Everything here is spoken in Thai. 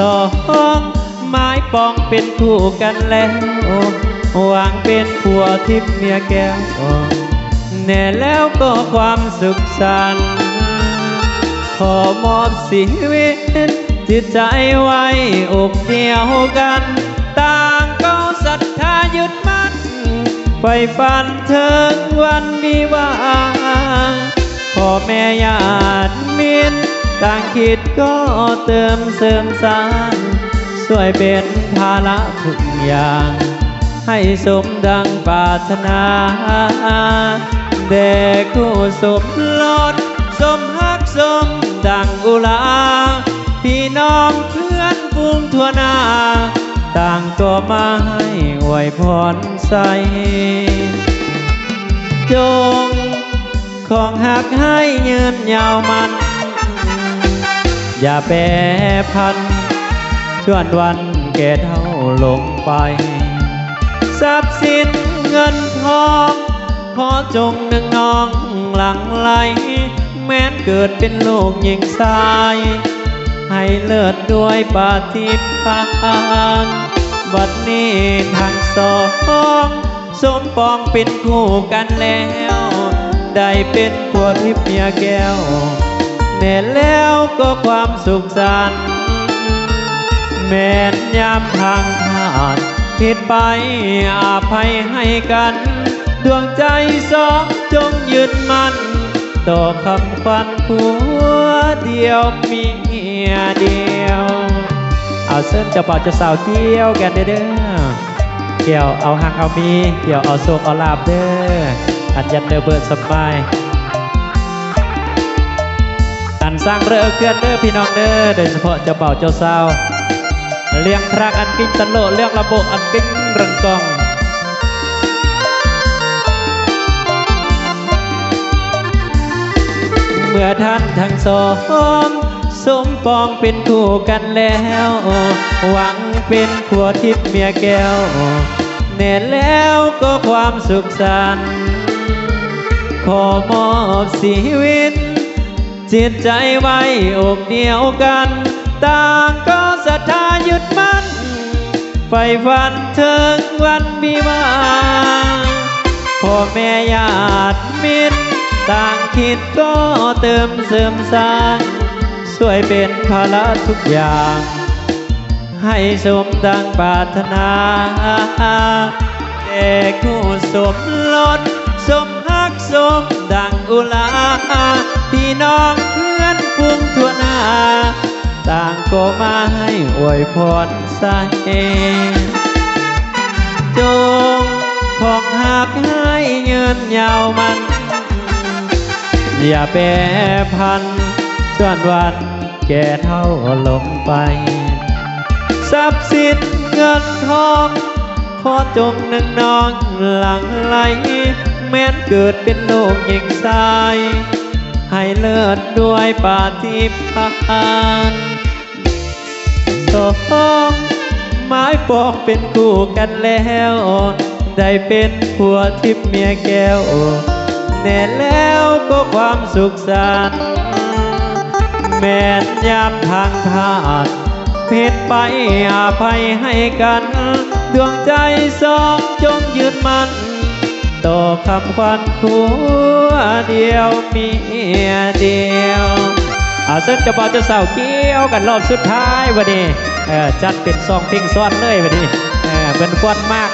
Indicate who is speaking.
Speaker 1: สองไม้ปองเป็นคู่กันแล้วหวังเป็นผัวทิพย์เมียแก้วแน่แล้วก็ความสุขสันต์ขอมอบชีวิตจิตใจไว้อกเดียวกันต่างก็ศรัทธายึดมั่นไฟฝันถึงวันวิวาห์พ่อแม่ญาติมิตรต่างคิดก็เติมเสริมสร้างช่วยเป็นภาระทุกอย่างให้สมดังปรารถนาแด่คู่สมรสสมฮักสมดังอุลาพี่น้องเพื่อนฝูงทั่วหน้าต่างก็มาให้อวยพรใส่จงของหักให้ยืนยาวมันอย่าแปรพันชวนวันแก่เท่าลงไปทรัพย์สินเงินทองขอจงหนึ่งน้องหลังไหลแม้นเกิดเป็นลูกหญิงชายให้เลิศด้วยปาฏิหาริย์บัดนี้ทั้งสองสมปองเป็นคู่กันแล้วได้เป็นผัวทิพย์เมียแก้วแม่แล้วก็ความสุขสันต์แม่นยามทางผ่านผิดไปอภัยให้กันดวงใจสองจงยึดมั่นต่อคำขวัญผัวเดียวเมียเดียวเอาเส้นจะปอดจะสาวเกี่ยวกันเด้อเกี่ยวเอาหักเอามีเกี่ยวเอาโศกเอาลาบเด้ออันยันเด้อเบิดสบายอันสร้างเรือเกลือนเด้อพี่น้องเด้อโดยเฉพาะเจ้าเป่าเจ้าสาวเลี้ยงทรักอันกิ้งตะโลเลี้ยงระบบอันกิ้งรังกองเมื่อท่านทั้งสองสมปองเป็นคู่กันแล้วหวังเป็นผัวทิพย์เมียแก้วแน่แล้วก็ความสุขสันต์ขอมอบชีวิตจิตใจไว้อกเดียวกันต่างก็ศรัทธายึดมั่นไฟฝันถึงวันวิวาห์พ่อแม่ญาติมิตรต่างคิดก็เติมเสริมสร้างช่วยเป็นภาระทุกอย่างให้สมดังปรารถนาแก่คู่สมรสสมฮักสมดังอุลาพี่น้องเพื่อนฝูงทั่วหน้าต่างก็มาให้อวยพรใส่จงของหักให้ยืนยาวมันอย่าแปรพันส่วนวันแก่เท่าลงไปทรัพย์สินเงินทองขอจงหนึ่งน้องหลังไหลแม้นเกิดเป็นลูกหญิงชายให้เลิศด้วยปาฏิหาริย์สองไม้ปองเป็นคู่กันแล้วได้เป็นผัวทิพย์เมียแก้วแน่แล้วก็ความสุขสันต์แม้นยามทางผ่านผิดไปอภัยให้กันดวงใจสองจงยึดมั่นต่อคำขวัญผัวเดียวเมียเดียวเส้นจะบ่าวจะสาวเกี่ยวกันรอบสุดท้ายวันนี้จัดเป็นซองเพลงซ้อนเลยวันนี้เป็นควันมาก